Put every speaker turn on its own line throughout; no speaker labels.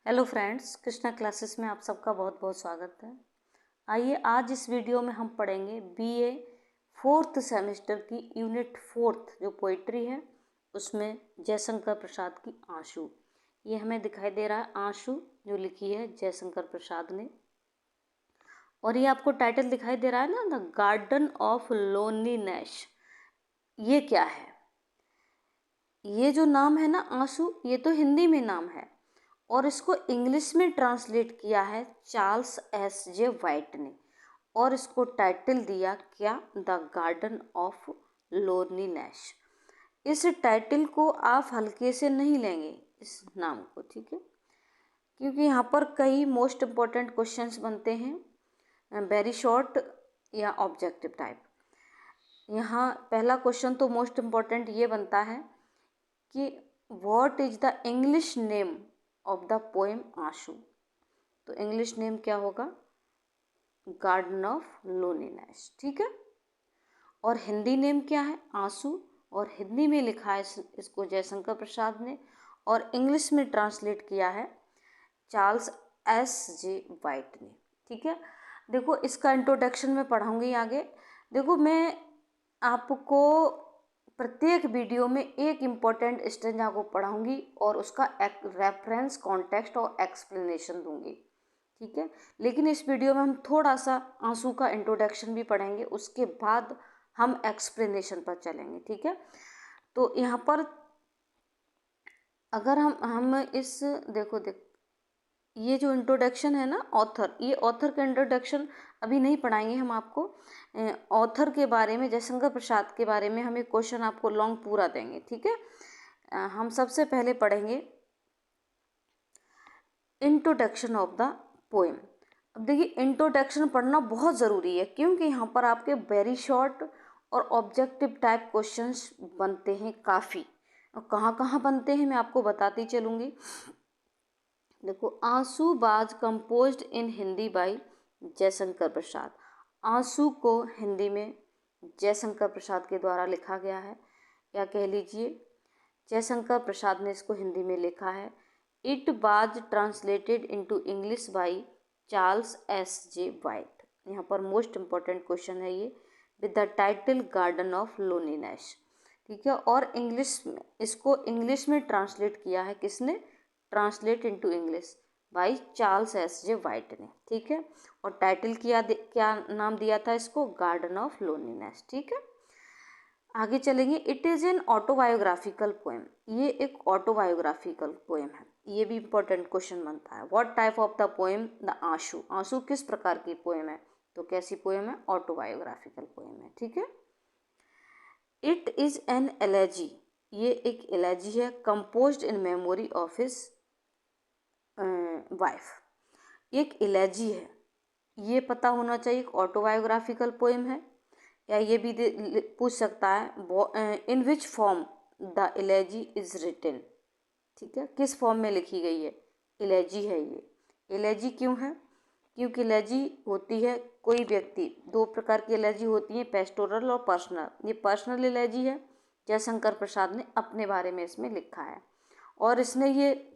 Hello friends, Krishna classes में आप सबका बहुत बहुत स्वागत है। आइए आज इस वीडियो में हम पढ़ेंगे बीए फोर्थ सेमेस्टर की यूनिट फोर्थ जो पोइट्री है उसमें जयशंकर प्रसाद की आंसू। ये हमें दिखाई दे रहा है आंसू जो लिखी है जयशंकर प्रसाद ने, और ये आपको टाइटल दिखाई दे रहा है ना, द गार्डन ऑफ लोनलीनेस। ये क्या है? ये जो नाम है ना आंसू, ये तो हिंदी में नाम है और इसको इंग्लिश में ट्रांसलेट किया है चार्ल्स एस जे वाइट ने, और इसको टाइटल दिया क्या? The garden of loneliness. इस टाइटल को आप हल्के से नहीं लेंगे, इस नाम को, ठीक है, क्योंकि यहाँ पर कई मोस्ट इम्पोर्टेंट क्वेश्चंस बनते हैं, वेरी शॉर्ट या ऑब्जेक्टिव टाइप। यहाँ पहला क्वेश्चन तो मोस्ट इम्पोर्टेंट ये बनता है कि what is the English name of the poem आंसू। तो इंग्लिश नेम क्या होगा? गार्डन ऑफ लोनलीनेस, ठीक है। और हिंदी नेम क्या है? आंसू। और हिंदी में लिखा है इसको जयशंकर प्रसाद ने, और इंग्लिश में ट्रांसलेट किया है चार्ल्स एस जे वाइट ने, ठीक है। देखो इसका इंट्रोडक्शन में पढ़ाऊंगी आगे। देखो मैं आपको प्रत्येक वीडियो में एक इम्पॉर्टेंट स्टेंजा को पढ़ाऊंगी और उसका एक रेफरेंस, कॉन्टेक्स्ट और एक्सप्लेनेशन दूंगी, ठीक है। लेकिन इस वीडियो में हम थोड़ा सा आंसू का इंट्रोडक्शन भी पढ़ेंगे, उसके बाद हम एक्सप्लेनेशन पर चलेंगे, ठीक है। तो यहाँ पर अगर हम इस देखो ये जो इंट्रोडक्शन है ना, ऑथर, ये ऑथर का इंट्रोडक्शन अभी नहीं पढ़ाएंगे हम आपको। ऑथर के बारे में, जयशंकर प्रसाद के बारे में हम एक क्वेश्चन आपको लॉन्ग पूरा देंगे, ठीक है। हम सबसे पहले पढ़ेंगे इंट्रोडक्शन ऑफ द पोएम। अब देखिए इंट्रोडक्शन पढ़ना बहुत ज़रूरी है, क्योंकि यहाँ पर आपके वेरी शॉर्ट और ऑब्जेक्टिव टाइप क्वेश्चंस बनते हैं काफ़ी, और कहाँ कहाँ बनते हैं मैं आपको बताती चलूँगी। देखो, Aansu was composed in Hindi by Jaishankar Prasad. Aansu को हिंदी में जयशंकर प्रसाद के द्वारा लिखा गया है, या कह लीजिए जयशंकर प्रसाद ने इसको हिंदी में लिखा है। इट बाज translated into English by Charles S J white. यहाँ पर मोस्ट इम्पॉर्टेंट क्वेश्चन है ये, with the title garden of loneliness, ठीक है। और इंग्लिश में, इसको इंग्लिश में ट्रांसलेट किया है किसने? Translate into English by Charles S J White ने, ठीक है। और टाइटल क्या नाम दिया था इसको? गार्डन ऑफ लोनलीनेस, ठीक है। आगे चलेंगे। It is an autobiographical poem. ये एक ऑटोबायोग्राफिकल पोएम है, ये भी इंपॉर्टेंट क्वेश्चन बनता है। What type of the poem? The आंसू। आंसू किस प्रकार की पोएम है? तो कैसी पोएम है? ऑटोबायोग्राफिकल पोएम है, ठीक है। It is an elegy. ये एक एलेजी है, composed in memory of his wife. एक एलेजी है, ये पता होना चाहिए। एक ऑटोबायोग्राफिकल पोएम है, या ये भी पूछ सकता है in which form the elegy is written, ठीक है, किस फॉर्म में लिखी गई है? एलेजी है ये। एलेजी क्यों है? क्योंकि एलेजी होती है कोई व्यक्ति, दो प्रकार की एलेजी होती है, पेस्टोरल और पर्सनल। ये पर्सनल एलेजी है, जयशंकर प्रसाद ने अपने बारे में इसमें लिखा है, और इसने ये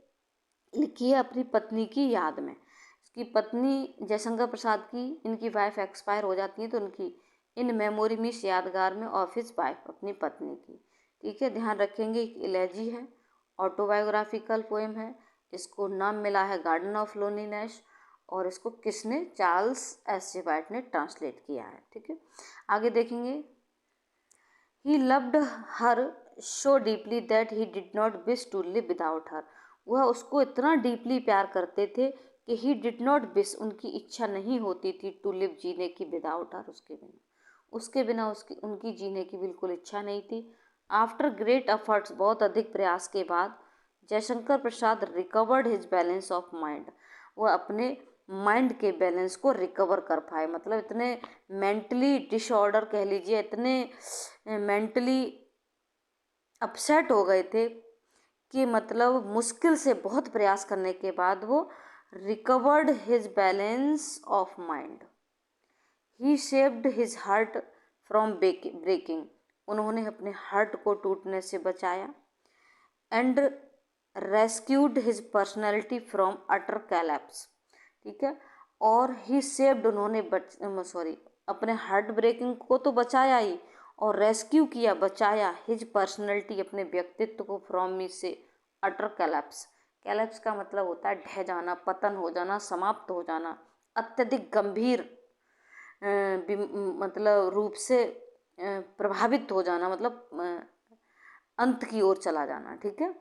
लिखी है अपनी पत्नी की याद में। इसकी पत्नी जयशंकर प्रसाद की, इनकी वाइफ एक्सपायर हो जाती है, तो उनकी इन मेमोरी मीन्स यादगार में ऑफ हिज वाइफ, अपनी पत्नी की, ठीक है। ध्यान रखेंगे, एक एलेजी है, ऑटोबायोग्राफिकल पोएम है, इसको नाम मिला है गार्डन ऑफ लोनलीनेस, और इसको किसने? चार्ल्स एस जे वाइट ने ट्रांसलेट किया है, ठीक है। आगे देखेंगे। He loved her so deeply that he did not wish to live without her. वह उसको इतना डीपली प्यार करते थे कि ही डिड नॉट विश, उनकी इच्छा नहीं होती थी, टू लिव, जीने की, विदाउट हर, उसके बिना उनकी जीने की बिल्कुल इच्छा नहीं थी। आफ्टर ग्रेट एफर्ट्स, बहुत अधिक प्रयास के बाद, Jaishankar Prasad recovered his balance of mind. वह अपने माइंड के बैलेंस को रिकवर कर पाए, मतलब इतने मेंटली डिसऑर्डर कह लीजिए, इतने मेंटली अपसेट हो गए थे कि मतलब मुश्किल से बहुत प्रयास करने के बाद वो recovered his balance of mind. He saved his heart from breaking. उन्होंने अपने हार्ट को टूटने से बचाया। And rescued his personality from utter collapse, ठीक है, और ही सेव्ड, उन्होंने अपने हार्ट ब्रेकिंग को तो बचाया ही, और रेस्क्यू किया, बचाया, हिज पर्सनैलिटी, अपने व्यक्तित्व को, फ्रॉम मी, से अटर कैलैप्स। कैलैप्स का मतलब होता है ढह जाना, पतन हो जाना, समाप्त हो जाना, अत्यधिक गंभीर मतलब रूप से प्रभावित हो जाना, मतलब अंत की ओर चला जाना, ठीक है।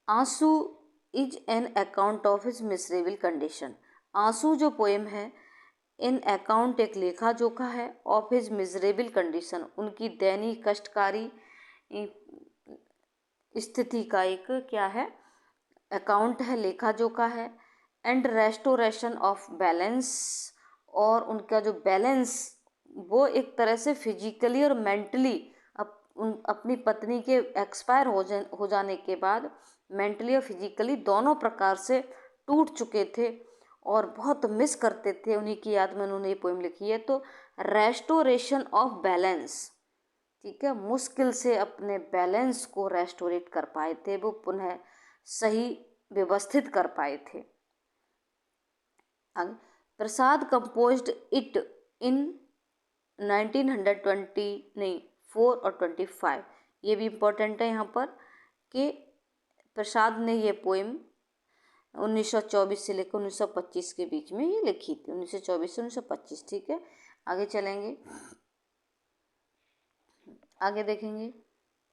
आंसू is an account of his miserable condition. आंसू जो पोएम है, इन अकाउंट एक लेखा जोखा है, ऑफ हिज मिजरेबल कंडीशन, उनकी दयनीय कष्टकारी स्थिति का एक क्या है, अकाउंट है, लेखा जोखा है। एंड रेस्टोरेशन ऑफ बैलेंस, और उनका जो बैलेंस वो एक तरह से फिजिकली और मेंटली अपनी पत्नी के एक्सपायर हो जाने के बाद मेंटली और फिजिकली दोनों प्रकार से टूट चुके थे और बहुत मिस करते थे, उन्हीं की याद में उन्होंने ये पोएम लिखी है। तो रेस्टोरेशन ऑफ बैलेंस, ठीक है, मुश्किल से अपने बैलेंस को रेस्टोरेट कर पाए थे, वो पुनः सही व्यवस्थित कर पाए थे। प्रसाद कंपोज्ड इट इन 4 और 25। ये भी इम्पोर्टेंट है यहाँ पर कि प्रसाद ने ये पोएम 1924 से लेकर 1925 के बीच में ये लिखी थी, 1924 से 1925, ठीक है। आगे चलेंगे, आगे देखेंगे।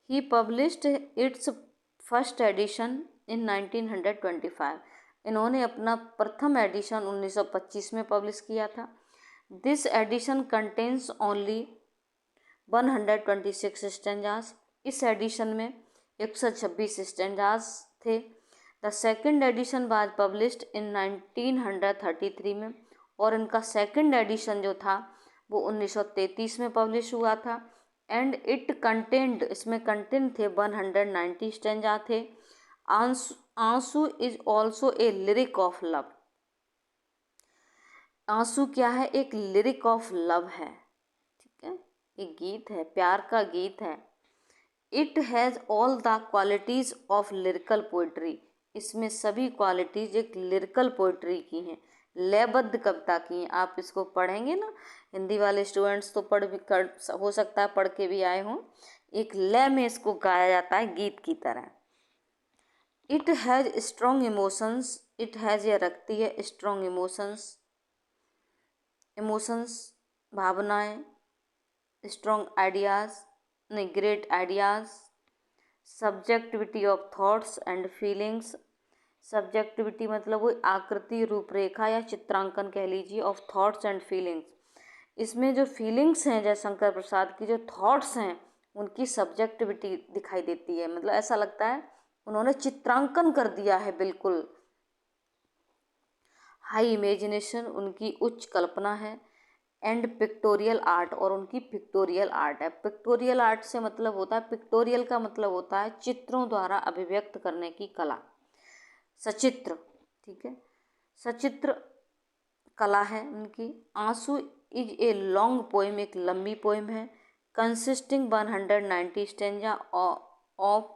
ही published it's first addition in 1925। इन्होंने अपना प्रथम एडिशन 1925 में पब्लिश किया था। This edition contains only 126 stanzas. इस एडिशन में 126 स्टेंजास थे। The second edition was published in 1933 में, और इनका सेकेंड एडिशन जो था वो 1933 में पब्लिश हुआ था। एंड इट कंटेंट, इसमें कंटेंट थे 190 स्टेंजा थे। आंसू is also a lyric of love. आंसू क्या है, एक लिरिक ऑफ लव है, ठीक है, एक गीत है, प्यार का गीत है। It has all the qualities of lyrical poetry. इसमें सभी क्वालिटीज़ एक लिरिकल पोइट्री की हैं, लयबद्ध कविता की हैं। आप इसको पढ़ेंगे ना, हिंदी वाले स्टूडेंट्स तो हो सकता है पढ़ के भी आए हों। एक लय में इसको गाया जाता है गीत की तरह। It has strong emotions. It has, यह रखती है स्ट्रॉन्ग इमोशंस, भावनाएं, स्ट्रॉन्ग आइडियाज़, नहीं, great ideas, subjectivity of thoughts and feelings. Subjectivity मतलब वो आकृति, रूपरेखा या चित्रांकन कह लीजिए, ऑफ थॉट्स एंड फीलिंग्स। इसमें जो फीलिंग्स हैं जयशंकर प्रसाद की, जो थॉट्स हैं, उनकी सब्जेक्टिविटी दिखाई देती है, मतलब ऐसा लगता है उन्होंने चित्रांकन कर दिया है बिल्कुल। हाई इमेजिनेशन, उनकी उच्च कल्पना है। एंड पिक्टोरियल आर्ट, और उनकी पिक्टोरियल आर्ट है। पिक्टोरियल आर्ट से मतलब होता है, पिक्टोरियल का मतलब होता है चित्रों द्वारा अभिव्यक्त करने की कला, सचित्र, ठीक है, सचित्र कला है उनकी। आंसू इज ए लॉन्ग पोएम, एक लंबी पोएम है, consisting 190 stanza of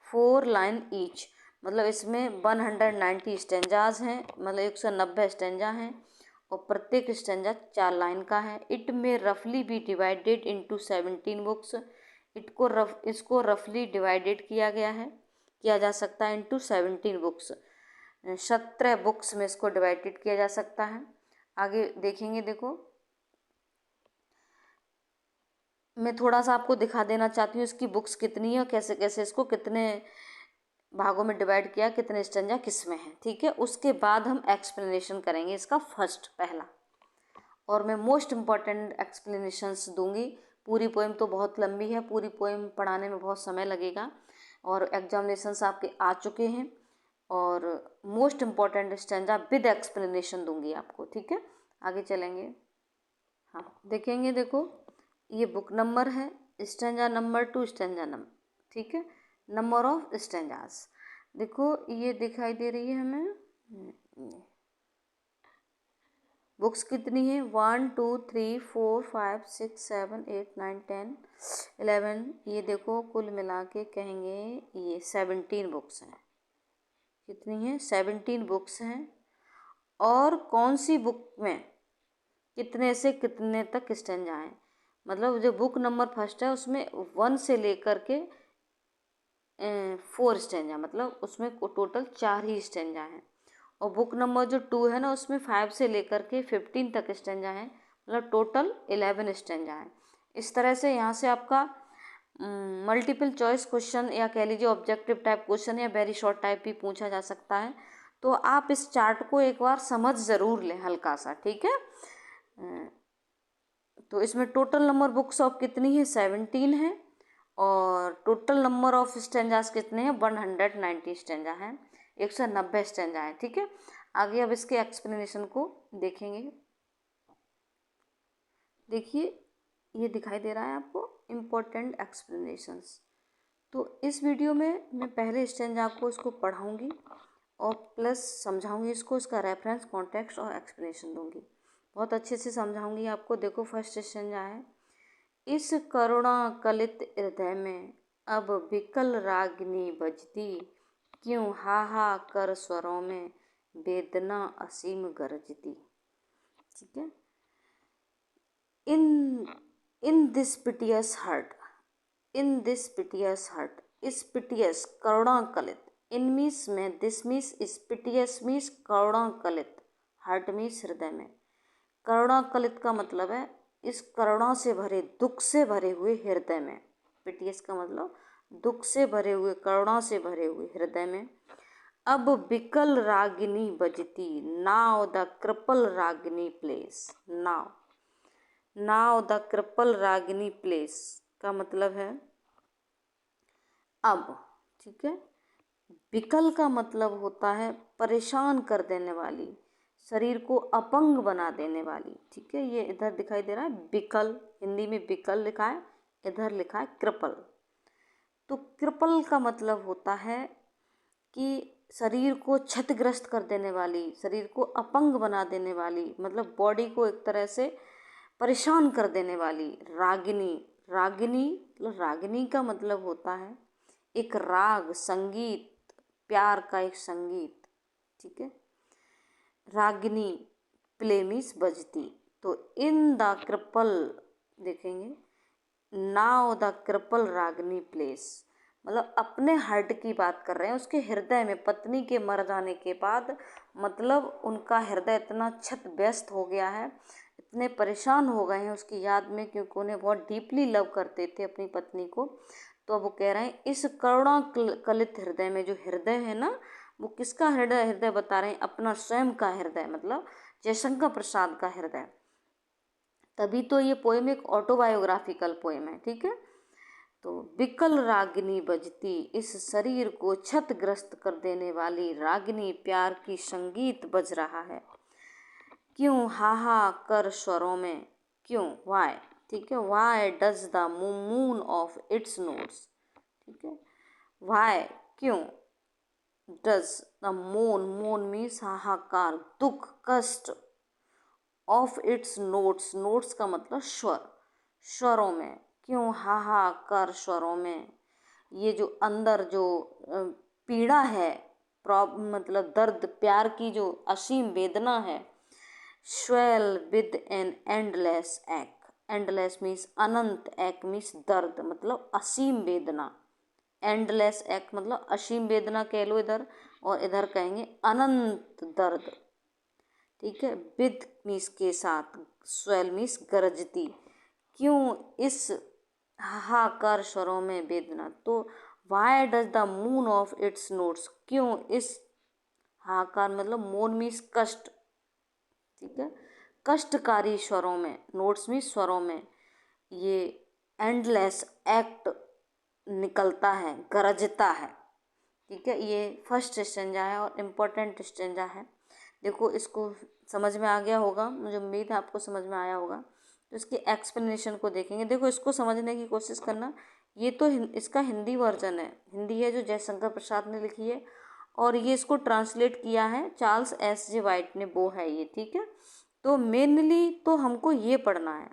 4 line each. मतलब इसमें 190 स्टेंजाज हैं, मतलब 190 स्टेंजा हैं, और प्रत्येक स्टेंजा 4 लाइन का है। इट में रफली बी डिवाइडेड इनटू 17 बुक्स। इसको रफली डिवाइडेड किया जा सकता है इनटू 17 बुक्स। 17 बुक्स में इसको डिवाइडेड किया जा सकता है। आगे देखेंगे, देखो मैं थोड़ा सा आपको दिखा देना चाहती हूँ इसकी बुक्स कितनी है और कैसे कैसे इसको कितने भागों में डिवाइड किया, कितने स्टेंजा किस में है, ठीक है। उसके बाद हम एक्सप्लेनेशन करेंगे इसका पहला, और मैं मोस्ट इम्पॉर्टेंट एक्सप्लेनेशंस दूंगी। पूरी पोएम तो बहुत लंबी है, पूरी पोएम पढ़ाने में बहुत समय लगेगा, और एग्जामिनेशंस आपके आ चुके हैं, और most important stanza with explanation दूंगी आपको, ठीक है। आगे चलेंगे, हाँ देखेंगे, देखो ये बुक नंबर है, स्टेंजा नंबर 2, स्टेंजा नंबर, ठीक है, नंबर ऑफ स्टेंजास। देखो ये दिखाई दे रही है हमें, बुक्स कितनी है? 1 2 3 4 5 6 7 8 9 10 11। ये देखो कुल मिला के कहेंगे ये 17 बुक्स हैं। कितनी हैं? 17 बुक्स हैं। और कौन सी बुक में कितने से कितने तक स्टेंजा हैं? मतलब जो बुक नंबर फर्स्ट है उसमें 1 से लेकर के 4 स्टेंजा, मतलब उसमें टोटल 4 ही स्टेंजा हैं। और बुक नंबर जो 2 है ना उसमें 5 से लेकर के 15 तक स्टेंजा हैं, मतलब टोटल 11 स्टेंजा हैं। इस तरह से यहाँ से आपका मल्टीपल चॉइस क्वेश्चन या कह लीजिए ऑब्जेक्टिव टाइप क्वेश्चन या वेरी शॉर्ट टाइप भी पूछा जा सकता है। तो आप इस चार्ट को एक बार समझ ज़रूर लें हल्का सा, ठीक है। तो इसमें टोटल नंबर बुक्स ऑफ कितनी है? 17 है। और टोटल नंबर ऑफ स्टेंजास कितने हैं? 190 स्टेंजा हैं, 190 स्टेंजा है, ठीक है। आगे अब इसके एक्सप्लेनेशन को देखेंगे। देखिए ये दिखाई दे रहा है आपको इम्पोर्टेंट एक्सप्लेनेशंस। तो इस वीडियो में मैं पहले स्टेंजा को इसको पढ़ाऊँगी और प्लस समझाऊँगी इसको, इसका रेफरेंस, कॉन्टेक्स्ट और एक्सप्लेनेशन दूँगी। बहुत अच्छे से समझाऊँगी आपको। देखो फर्स्ट स्टेंजा है, इस करुणा कलित हृदय में अब विकल रागिनी बजती, क्यों हा हा कर स्वरों में वेदना असीम गरजती। ठीक है। In this piteous hurt, in this piteous hurt, इस पिटियस करुणा कलित, इन मीस में, दिस मीस, इस पिटियस मीस करुणा कलित, हर्ट मीस हृदय में। करुणा कलित का मतलब है इस करुणा से भरे, दुख से भरे हुए हृदय में। पिटियस का मतलब दुख से भरे हुए, करुणा से भरे हुए हृदय में अब विकल रागिनी बजती, now the Kripal Ragini place. Now the Kripal Ragini place का मतलब है अब, ठीक है। विकल का मतलब होता है परेशान कर देने वाली, शरीर को अपंग बना देने वाली, ठीक है। ये इधर दिखाई दे रहा है विकल, हिंदी में विकल लिखा है, इधर लिखा है कृपल। तो कृपल का मतलब होता है कि शरीर को क्षतिग्रस्त कर देने वाली, शरीर को अपंग बना देने वाली, मतलब बॉडी को एक तरह से परेशान कर देने वाली। रागिनी, रागिनी मतलब, रागिनी का मतलब होता है एक राग, संगीत, प्यार का एक संगीत, ठीक है। रागिनी, प्ले मीन्स बजती। तो इन द कृपल देखेंगे, now the Kripal Ragini place, मतलब अपने हार्ट की बात कर रहे हैं, उसके हृदय में पत्नी के मर जाने के बाद, मतलब उनका हृदय इतना क्षतव्यस्त हो गया है, इतने परेशान हो गए हैं उसकी याद में, क्योंकि उन्हें बहुत डीपली लव करते थे अपनी पत्नी को। तो अब वो कह रहे हैं इस करुणा कलित हृदय में, जो हृदय है ना वो किसका हृदय? हृदय बता रहे हैं अपना स्वयं का हृदय, मतलब जयशंकर प्रसाद का हृदय। तभी तो ये पोएम एक ऑटोबायोग्राफिकल पोएम है, ठीक है। तो विकल रागिनी बजती, इस शरीर को क्षतग्रस्त कर देने वाली रागिनी प्यार की संगीत बज रहा है, क्यों हाहा कर स्वरों में, क्यों, वाई, ठीक है। Why does the moon of its notes, ठीक है। वाई, क्यों, डज द मोन, मोन मीन्स हाहाकार, दुख, कष्ट, ऑफ इट्स नोट्स, नोट्स का मतलब स्वर, स्वरों में, क्यों हाहाकार स्वरों में। ये जो अंदर जो पीड़ा है, मतलब दर्द, प्यार की जो असीम वेदना है, स्वेल विद एन एंडलेस एक, एंडलेस मीन्स अनंत, एक मीन्स दर्द, मतलब असीम वेदना। एंडलेस एक मतलब असीम वेदना कह लो इधर, और इधर कहेंगे अनंत दर्द, ठीक है। विद मीन्स के साथ, स्वेल मीन्स गरजती, क्यों इस हाहाकार स्वरों में वेदना। तो why does the moon of its notes, क्यों इस हाहाकार, मतलब मोन मीन्स कष्ट, ठीक है, कष्टकारी स्वरों में, नोट्स मीन्स स्वरों में, ये एंडलेस एक्ट निकलता है, गरजता है, ठीक है। ये फर्स्ट स्टेंजा है और इम्पोर्टेंट स्टेंजा है। देखो इसको समझ में आ गया होगा, मुझे उम्मीद है आपको समझ में आया होगा। तो इसकी एक्सप्लेनेशन को देखेंगे। देखो इसको समझने की कोशिश करना। ये तो इसका हिंदी वर्जन है, हिंदी है जो जयशंकर प्रसाद ने लिखी है, और ये इसको ट्रांसलेट किया है चार्ल्स एस जे वाइट ने, वो है ये, ठीक है। तो मेनली तो हमको ये पढ़ना है,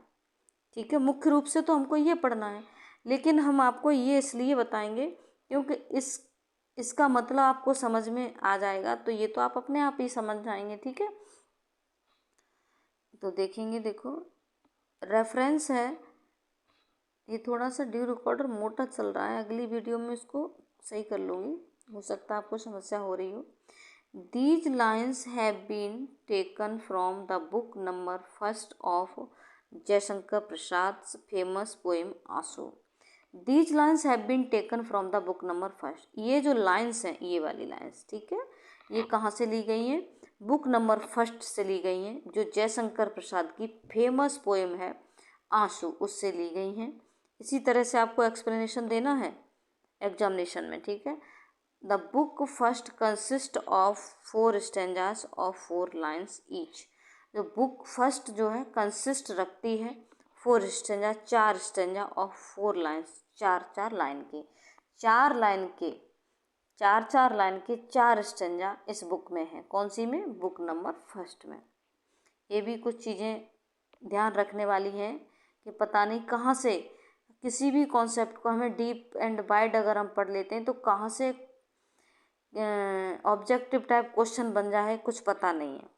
ठीक है, मुख्य रूप से तो हमको ये पढ़ना है, लेकिन हम आपको ये इसलिए बताएंगे क्योंकि इसका मतलब आपको समझ में आ जाएगा, तो ये तो आप अपने आप ही समझ जाएंगे, ठीक है। तो देखेंगे, देखो रेफरेंस है, ये थोड़ा सा ड्यू रिकॉर्डर मोटा चल रहा है, अगली वीडियो में इसको सही कर लूँगी, हो सकता है आपको समस्या हो रही हो। These lines have been taken from the book number 1 of Jaishankar Prasad's famous poem आंसू। These lines have been taken from the book number 1। ये जो लाइन्स हैं, ये वाली लाइन्स, ठीक है, ये कहाँ से ली गई हैं? बुक नंबर 1 से ली गई हैं, जो जयशंकर प्रसाद की फेमस पोएम है आंसू, उससे ली गई हैं। इसी तरह से आपको एक्सप्लेनेशन देना है एग्जामिनेशन में, ठीक है। The book first consist of 4 stanzas of 4 lines each. जो बुक फर्स्ट जो है कंसिस्ट रखती है 4 stanza, 4 stanza of 4 lines, 4 line के 4 लाइन के 4 लाइन के 4 स्टेंजा इस बुक में है। कौन सी में? बुक नंबर 1 में। ये भी कुछ चीज़ें ध्यान रखने वाली हैं कि पता नहीं कहाँ से किसी भी कॉन्सेप्ट को हमें डीप एंड वाइड अगर हम पढ़ लेते हैं तो कहाँ से ऑब्जेक्टिव टाइप क्वेश्चन बन जाए, कुछ पता नहीं है।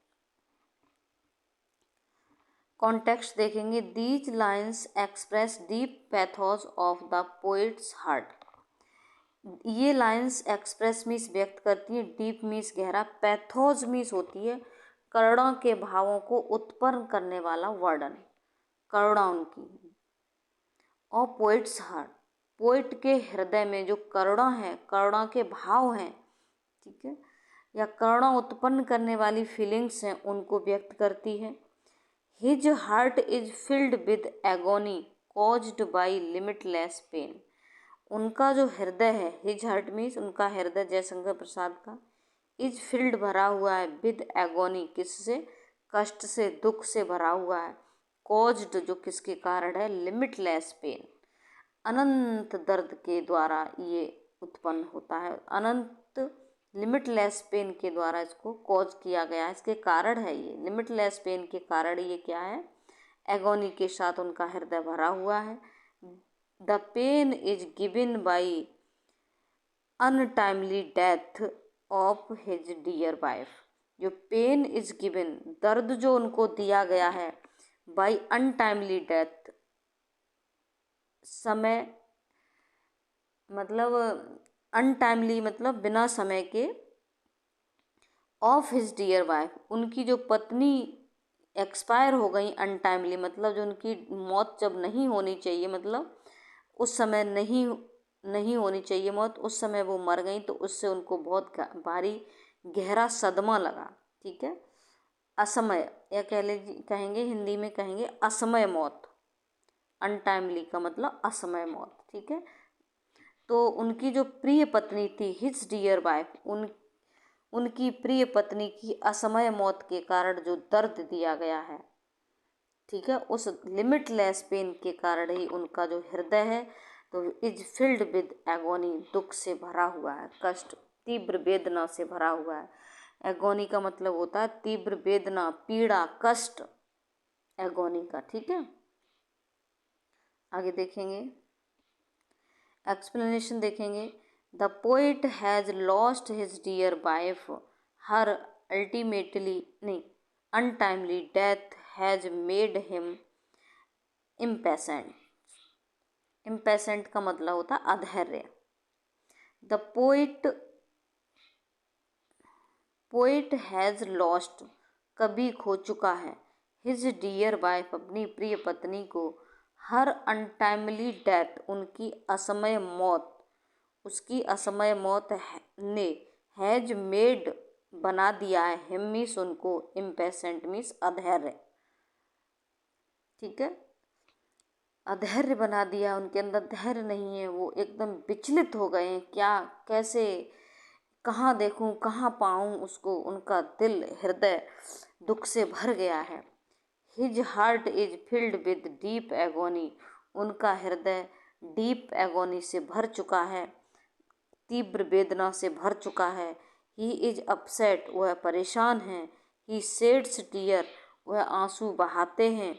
कॉन्टेक्स्ट देखेंगे, these lines express deep pathos of the poets heart. ये लाइन्स एक्सप्रेस मीन्स व्यक्त करती है, डीप मीन्स गहरा, पैथोस मीन्स होती है करुणा के भावों को उत्पन्न करने वाला वर्णन, करुणा उनकी, और पोइट्स हार्ट, पोइट के हृदय में जो करुणा है, करुणा के भाव हैं, ठीक है, या करुणा उत्पन्न करने वाली फीलिंग्स हैं, उनको व्यक्त करती है। His heart is filled with agony caused by limitless pain. उनका जो हृदय है, हिज हार्ट मीन्स उनका हृदय जयशंकर प्रसाद का, इज फिल्ड भरा हुआ है, विद एगोनी किससे? कष्ट से, दुख से भरा हुआ है, कॉज्ड जो किसके कारण है? लिमिटलेस पेन, अनंत दर्द के द्वारा ये उत्पन्न होता है, अनंत लिमिटलेस पेन के द्वारा इसको कॉज किया गया है, इसके कारण है ये, लिमिटलेस पेन के कारण ये क्या है? एगोनी के साथ उनका हृदय भरा हुआ है। The pain is given by untimely death of his dear wife. जो पेन इज गिवन, दर्द जो उनको दिया गया है, बाई अनटाइमली डेथ, समय मतलब अनटाइमली मतलब बिना समय के, ऑफ हिज डियर वाइफ, उनकी जो पत्नी एक्सपायर हो गई अनटाइमली, मतलब जो उनकी मौत जब नहीं होनी चाहिए, मतलब उस समय नहीं होनी चाहिए मौत, उस समय वो मर गई, तो उससे उनको बहुत भारी गहरा सदमा लगा, ठीक है। असमय, या कहेंगे हिंदी में कहेंगे असमय मौत, अनटाइमली का मतलब असमय मौत, ठीक है। तो उनकी जो प्रिय पत्नी थी, हिज डियर वाइफ, उनकी प्रिय पत्नी की असमय मौत के कारण जो दर्द दिया गया है, ठीक है, उस लिमिटलेस पेन के कारण ही उनका जो हृदय है तो इज फिल्ड विद एगोनी, दुख से भरा हुआ है, कष्ट, तीव्र वेदना से भरा हुआ है। एगोनी का मतलब होता है तीव्र वेदना, पीड़ा, कष्ट, एगोनी का, ठीक है। आगे देखेंगे, एक्सप्लेनेशन देखेंगे। The poet has lost his dear wife, her untimely death has made him impatient. Impatient का मतलब होता है अधैर्य। द पोइट हैज़ लॉस्ट, कभी खो चुका है, हिज डियर वाइफ, अपनी प्रिय पत्नी को, हर अनटाइमली डेथ, उनकी असमय मौत, उसकी असमय मौत ने, हैज मेड बना दिया है, हिम मीन्स उनको, इम्पेशेंट मीन्स अधैर्य, ठीक है, अधैर्य बना दिया, उनके अंदर धैर्य नहीं है, वो एकदम विचलित हो गए हैं, क्या कैसे, कहाँ देखूं, कहाँ पाऊं उसको, उनका दिल, हृदय दुख से भर गया है। His heart is filled with deep agony, उनका हृदय डीप एगोनी से भर चुका है, तीव्र वेदना से भर चुका है। ही इज अपसेट, वह परेशान है। ही शेड्स टीयर, वह आंसू बहाते हैं,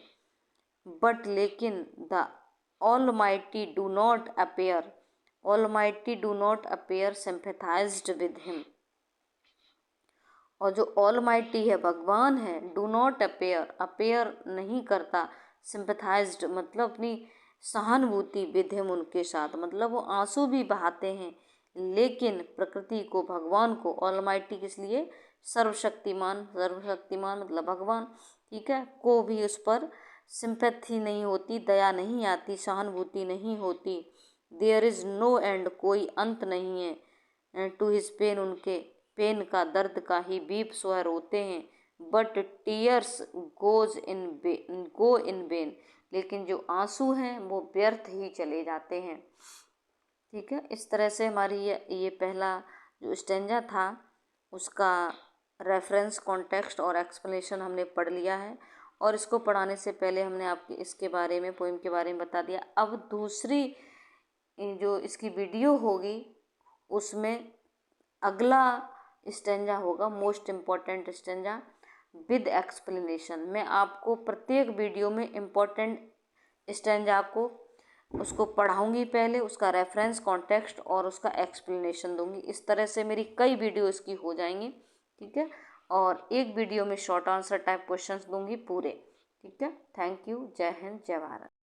बट लेकिन the almighty do not appear, almighty do not appear sympathised with him. और जो ऑलमाइटी है, भगवान है, डू नॉट अपीयर, अपीयर नहीं करता, सिंपैथाइज्ड मतलब अपनी सहानुभूति विद हिम, उनके साथ, मतलब वो आंसू भी बहाते हैं, लेकिन प्रकृति को, भगवान को, ऑलमाइटी किस लिए, सर्वशक्तिमान, सर्वशक्तिमान मतलब भगवान, ठीक है, को भी उस पर सिंपैथी नहीं होती, दया नहीं आती, सहानुभूति नहीं होती। देयर इज़ नो एंड, कोई अंत नहीं है, टू हिज पेन, उनके पेन का, दर्द का ही, बीप स्वर होते हैं, but tears go in when, लेकिन जो आंसू हैं वो व्यर्थ ही चले जाते हैं। ठीक है, इस तरह से हमारी ये पहला जो स्टेंजा था उसका रेफरेंस, कॉन्टेक्स्ट और एक्सप्लेनेशन हमने पढ़ लिया है, और इसको पढ़ाने से पहले हमने आपके इसके बारे में, पोइम के बारे में बता दिया। अब दूसरी जो इसकी वीडियो होगी उसमें अगला स्टेंजा होगा, most important stanza with explanation. मैं आपको प्रत्येक वीडियो में इम्पॉर्टेंट स्टेंजा को उसको पढ़ाऊंगी, पहले उसका रेफरेंस, कॉन्टेक्स्ट और उसका एक्सप्लेनेशन दूंगी। इस तरह से मेरी कई वीडियो इसकी हो जाएंगी, ठीक है, और एक वीडियो में शॉर्ट आंसर टाइप क्वेश्चंस दूंगी पूरे, ठीक है। थैंक यू, जय हिंद, जय भारत।